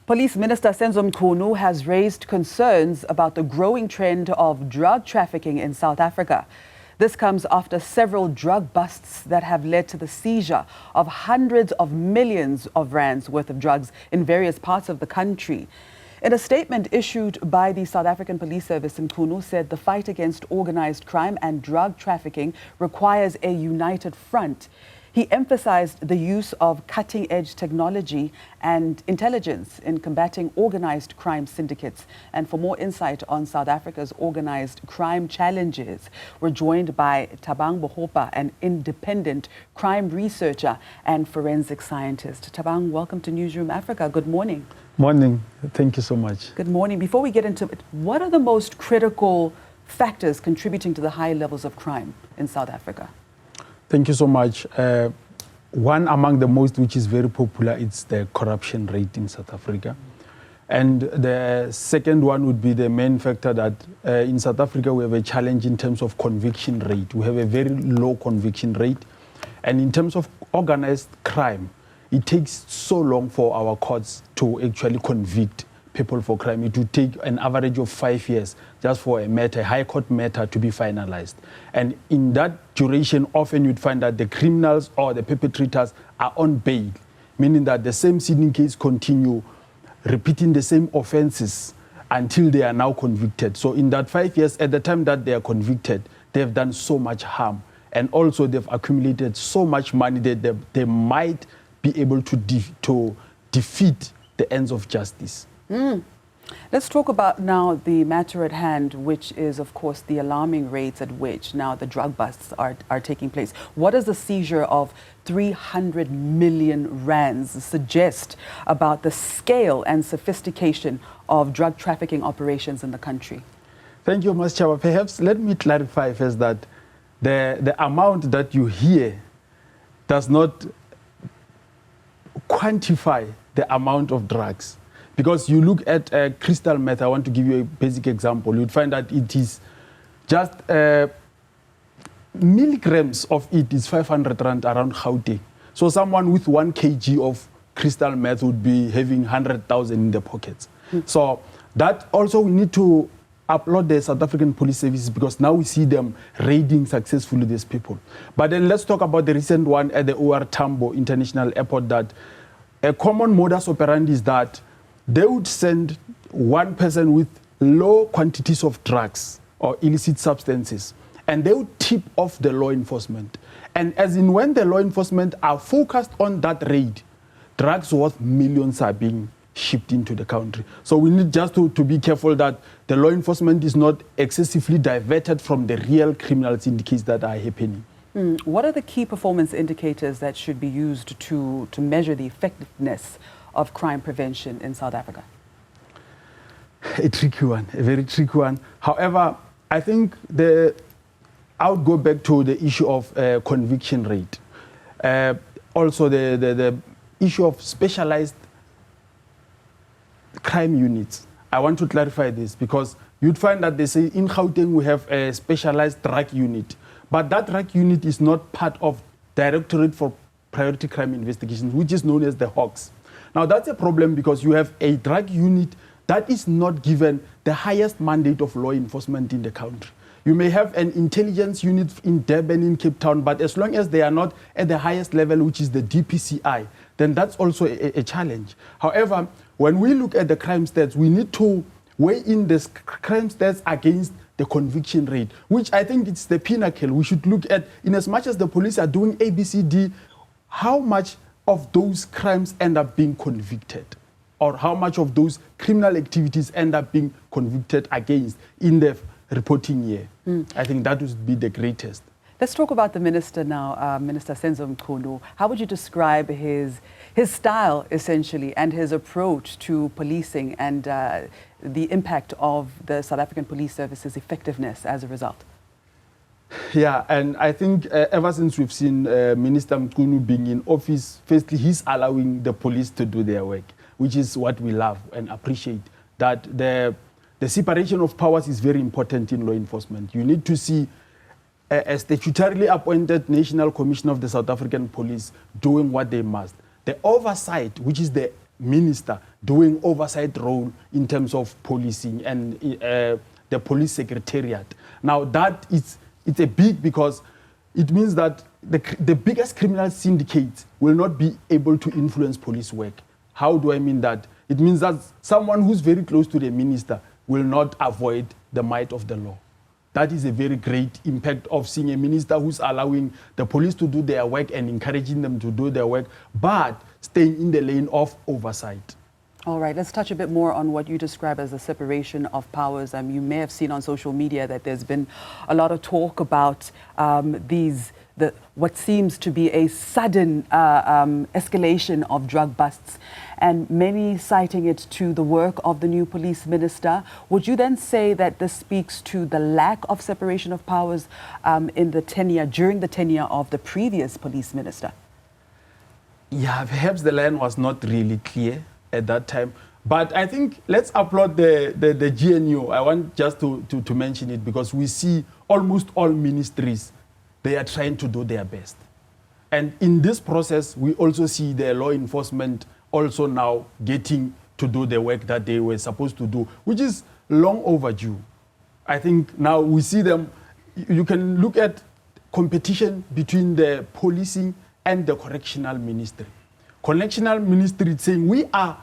Police Minister Senzo Mchunu has raised concerns about the growing trend of drug trafficking in South Africa. This comes after several drug busts that have led to the seizure of hundreds of millions of rands worth of drugs in various parts of the country. In a statement issued by the South African Police Service, Mchunu said the fight against organized crime and drug trafficking requires a united front. He emphasized the use of cutting-edge technology and intelligence in combating organized crime syndicates. And for more insight on South Africa's organized crime challenges, we're joined by Thabang Bogopa, an independent crime researcher and forensic scientist. Thabang, welcome to Newzroom Afrika. Good morning. Morning. Thank you so much. Good morning. Before we get into it, what are the most critical factors contributing to the high levels of crime in South Africa? Thank you so much. One among the most, which is very popular, is the corruption rate in South Africa. And the second one would be the main factor that in South Africa we have a challenge in terms of conviction rate. We have a very low conviction rate. And in terms of organized crime, it takes so long for our courts to actually convict people for crime. It would take an average of 5 years just for a matter, a high court matter, to be finalized. And in that duration, often you'd find that the criminals or the perpetrators are on bail, meaning that the same syndicates continue repeating the same offenses until they are now convicted. So in that 5 years, at the time that they are convicted, they've done so much harm. And also they've accumulated so much money that they might be able to defeat the ends of justice. Let's talk about now the matter at hand, which is, of course, the alarming rates at which now the drug busts are taking place. What does the seizure of 300 million rands suggest about the scale and sophistication of drug trafficking operations in the country? Thank you, Ms. Chaba. Perhaps let me clarify first that the amount that you hear does not quantify the amount of drugs. Because you look at crystal meth, I want to give you a basic example. You'd find that it is just milligrams of it is 500 rand around Gauteng. So someone with 1 kg of crystal meth would be having 100,000 in the pockets. So that also we need to applaud the South African Police Services, because now we see them raiding successfully these people. But then let's talk about the recent one at the OR Tambo International Airport, that a common modus operandi is that they would send one person with low quantities of drugs or illicit substances, and they would tip off the law enforcement. And as in when the law enforcement are focused on that raid, drugs worth millions are being shipped into the country. So we need just to be careful that the law enforcement is not excessively diverted from the real criminal syndicates that are happening. What are the key performance indicators that should be used to measure the effectiveness of crime prevention in South Africa? A tricky one, a very tricky one. However, I think I would go back to the issue of conviction rate. Also the issue of specialized crime units. I want to clarify this, because you'd find that they say in Gauteng we have a specialized drug unit, but that drug unit is not part of Directorate for Priority Crime Investigations, which is known as the Hawks. Now that's a problem, because you have a drug unit that is not given the highest mandate of law enforcement in the country. You may have an intelligence unit in Durban, in Cape Town, but as long as they are not at the highest level, which is the DPCI, then that's also a challenge. However, when we look at the crime stats, we need to weigh in the crime stats against the conviction rate, which I think it's the pinnacle. We should look at, in as much as the police are doing ABCD, how much of those crimes end up being convicted, or how much of those criminal activities end up being convicted against in the reporting year. I think that would be the greatest. Let's talk about the minister now, Minister Senzo Mchunu. How would you describe his style, essentially, and his approach to policing and the impact of the South African Police Service's effectiveness as a result? Yeah, and I think ever since we've seen Minister Mchunu being in office, firstly, he's allowing the police to do their work, which is what we love and appreciate. That the separation of powers is very important in law enforcement. You need to see a statutorily appointed National Commission of the South African Police doing what they must. The oversight, which is the minister doing oversight role in terms of policing and the police secretariat. Now it's a big, because it means that the biggest criminal syndicates will not be able to influence police work. How do I mean that? It means that someone who's very close to the minister will not avoid the might of the law. That is a very great impact of seeing a minister who's allowing the police to do their work and encouraging them to do their work, but staying in the lane of oversight. All right, let's touch a bit more on what you describe as the separation of powers. You may have seen on social media that there's been a lot of talk about what seems to be a sudden escalation of drug busts, and many citing it to the work of the new police minister. Would you then say that this speaks to the lack of separation of powers during the tenure of the previous police minister? Yeah, perhaps the line was not really clear at that time. But I think let's applaud the GNU. I want just to mention it, because we see almost all ministries, they are trying to do their best. And in this process, we also see the law enforcement also now getting to do the work that they were supposed to do, which is long overdue. I think now we see them, you can look at competition between the policing and the correctional ministry. Correctional ministry is saying we are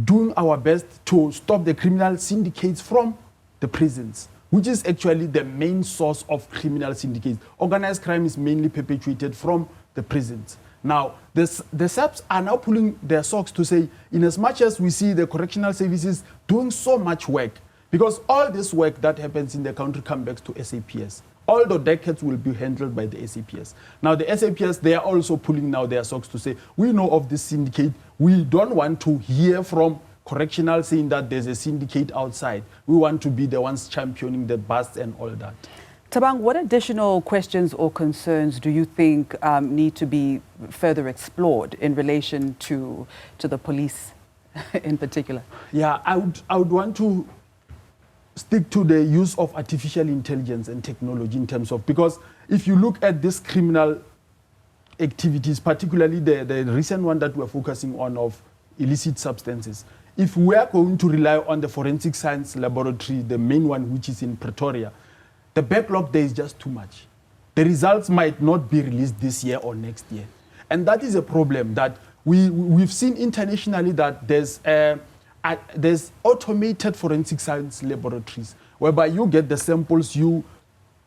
doing our best to stop the criminal syndicates from the prisons, which is actually the main source of criminal syndicates. Organized crime is mainly perpetuated from the prisons. Now, the SAPs are now pulling their socks to say, in as much as we see the correctional services doing so much work, because all this work that happens in the country comes back to SAPS. All the decades will be handled by the SAPS. Now, the SAPS, they are also pulling now their socks to say, we know of this syndicate. We don't want to hear from correctional saying that there's a syndicate outside. We want to be the ones championing the busts and all that. Thabang, what additional questions or concerns do you think need to be further explored in relation to the police in particular? Yeah, I would want to stick to the use of artificial intelligence and technology in terms of, because if you look at these criminal activities, particularly the recent one that we're focusing on of illicit substances, if we are going to rely on the forensic science laboratory, the main one which is in Pretoria, the backlog there is just too much. The results might not be released this year or next year. And that is a problem that we've seen internationally, that there's automated forensic science laboratories whereby you get the samples, you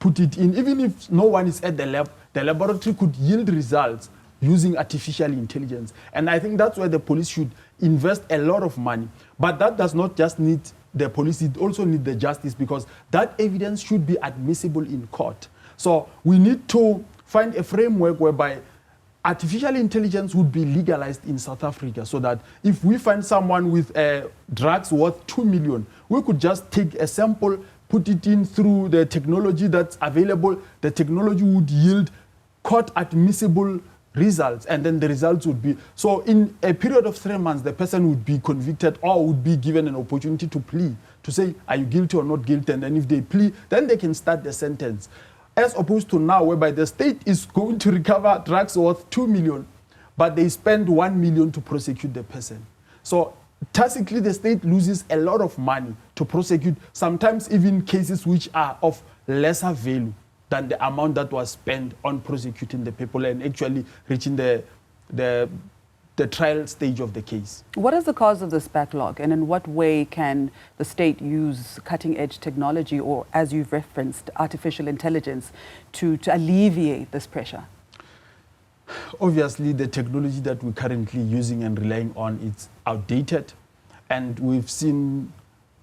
put it in. Even if no one is at the lab, the laboratory could yield results using artificial intelligence. And I think that's where the police should invest a lot of money. But that does not just need the police, it also needs the justice, because that evidence should be admissible in court. So we need to find a framework whereby artificial intelligence would be legalized in South Africa, so that if we find someone with drugs worth 2 million, we could just take a sample, put it in through the technology that's available. The technology would yield court admissible results, and then the results would be, so in a period of 3 months, the person would be convicted or would be given an opportunity to plea, to say, are you guilty or not guilty? And then if they plea, then they can start the sentence. As opposed to now, whereby the state is going to recover drugs worth 2 million, but they spend 1 million to prosecute the person. So tacitly, the state loses a lot of money to prosecute, sometimes even cases which are of lesser value than the amount that was spent on prosecuting the people and actually reaching the trial stage of the case. What is the cause of this backlog, and in what way can the state use cutting-edge technology, or, as you've referenced, artificial intelligence to alleviate this pressure? Obviously, the technology that we're currently using and relying on is outdated, and we've seen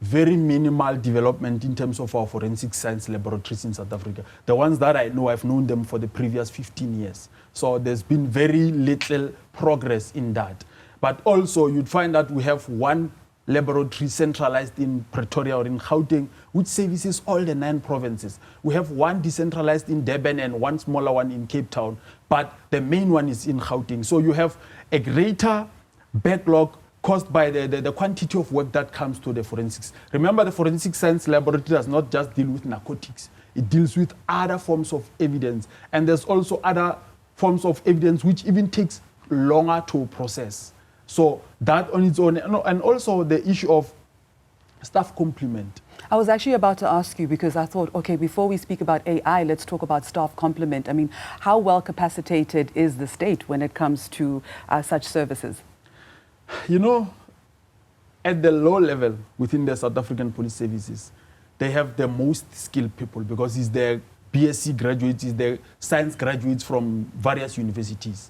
very minimal development in terms of our forensic science laboratories in South Africa. The ones that I know, I've known them for the previous 15 years. So there's been very little progress in that. But also, you'd find that we have one laboratory centralized in Pretoria or in Gauteng, which services all the 9 provinces. We have one decentralized in Durban and one smaller one in Cape Town, but the main one is in Gauteng. So you have a greater backlog caused by the quantity of work that comes to the forensics. Remember, the forensic science laboratory does not just deal with narcotics. It deals with other forms of evidence. And there's also other forms of evidence which even takes longer to process. So that on its own, and also the issue of staff complement. I was actually about to ask you because I thought, okay, before we speak about AI, let's talk about staff complement. I mean, how well capacitated is the state when it comes to such services? You know, at the low level within the South African police services, they have the most skilled people because it's the BSc graduates, it's the science graduates from various universities.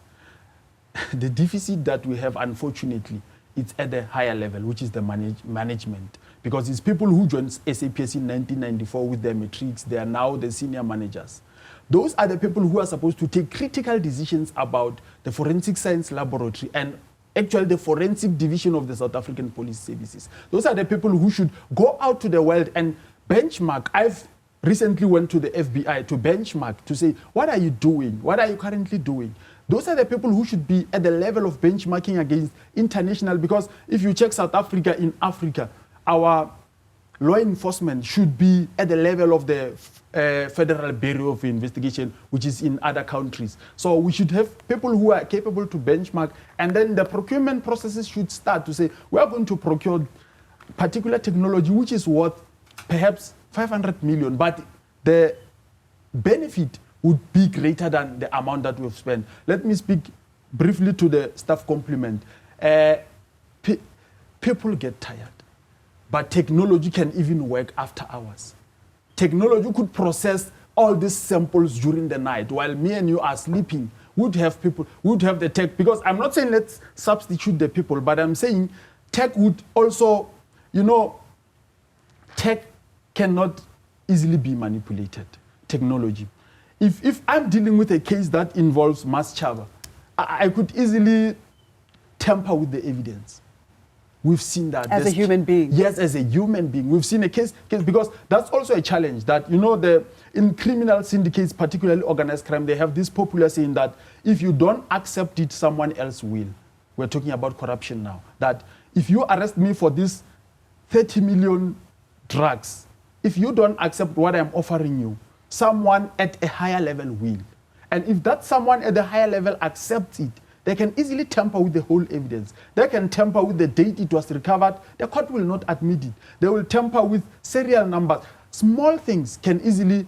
The deficit that we have, unfortunately, it's at the higher level, which is the management. Because it's people who joined SAPS in 1994 with their matrics, they are now the senior managers. Those are the people who are supposed to take critical decisions about the forensic science laboratory and actually the forensic division of the South African police services. Those are the people who should go out to the world and benchmark. I've recently went to the FBI to benchmark, to say, what are you doing? What are you currently doing? Those are the people who should be at the level of benchmarking against international, because if you check South Africa, in Africa, our law enforcement should be at the level of the Federal Bureau of Investigation, which is in other countries. So we should have people who are capable to benchmark, and then the procurement processes should start to say, we are going to procure particular technology which is worth perhaps 500 million, but the benefit would be greater than the amount that we've spent. Let me speak briefly to the staff complement. People get tired, but technology can even work after hours. Technology could process all these samples during the night while me and you are sleeping. Would have the tech, because I'm not saying let's substitute the people, but I'm saying tech would also, tech cannot easily be manipulated, technology. If I'm dealing with a case that involves mass chava, I could easily tamper with the evidence. We've seen that. As a human being? Yes, as a human being. We've seen a case because that's also a challenge that, in criminal syndicates, particularly organized crime, they have this popular saying that if you don't accept it, someone else will. We're talking about corruption now. That if you arrest me for this 30 million drugs, if you don't accept what I'm offering you, someone at a higher level will. And if that someone at the higher level accepts it, they can easily tamper with the whole evidence. They can tamper with the date it was recovered. The court will not admit it. They will tamper with serial numbers. Small things can easily,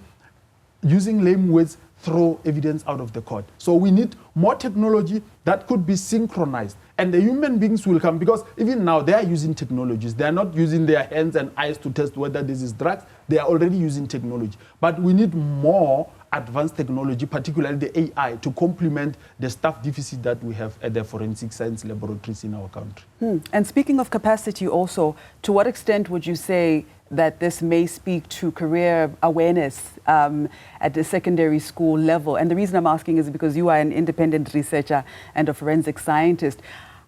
using lame words, throw evidence out of the court. So we need more technology that could be synchronized. And the human beings will come, because even now they are using technologies. They are not using their hands and eyes to test whether this is drugs. They are already using technology. But we need more advanced technology, particularly the AI, to complement the staff deficit that we have at the forensic science laboratories in our country. And speaking of capacity also, to what extent would you say that this may speak to career awareness at the secondary school level? And the reason I'm asking is because you are an independent researcher and a forensic scientist.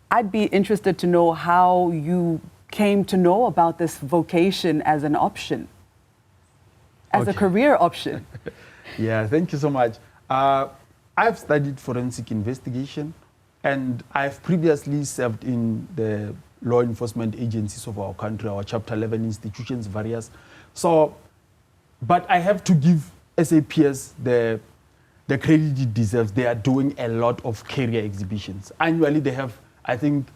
I'd be interested to know how you came to know about this vocation as an option, as a career option. Yeah, thank you so much. I've studied forensic investigation, and I've previously served in the law enforcement agencies of our country, our Chapter 11 institutions, various. So, but I have to give SAPS the credit it deserves. They are doing a lot of career exhibitions. Annually, they have, I think,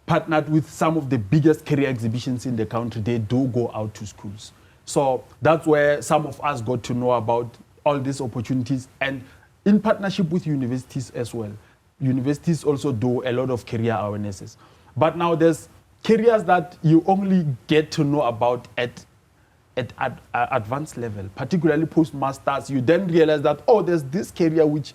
partnered with some of the biggest career exhibitions in the country. They do go out to schools. So that's where some of us got to know about all these opportunities, and in partnership with universities as well. Universities also do a lot of career awarenesses. But now there's careers that you only get to know about at advanced level, particularly postmasters. You then realize that, there's this career which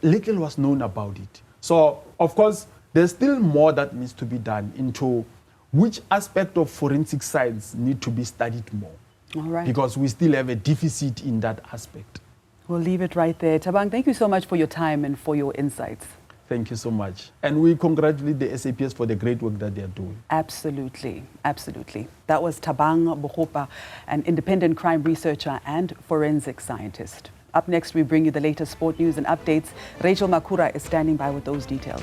little was known about it. So, of course, there's still more that needs to be done into which aspect of forensic science need to be studied more. All right. Because we still have a deficit in that aspect. We'll leave it right there. Thabang, thank you so much for your time and for your insights. Thank you so much. And we congratulate the SAPS for the great work that they are doing. Absolutely, absolutely. That was Thabang Bogopa, an independent crime researcher and forensic scientist. Up next, we bring you the latest sport news and updates. Rachel Makura is standing by with those details.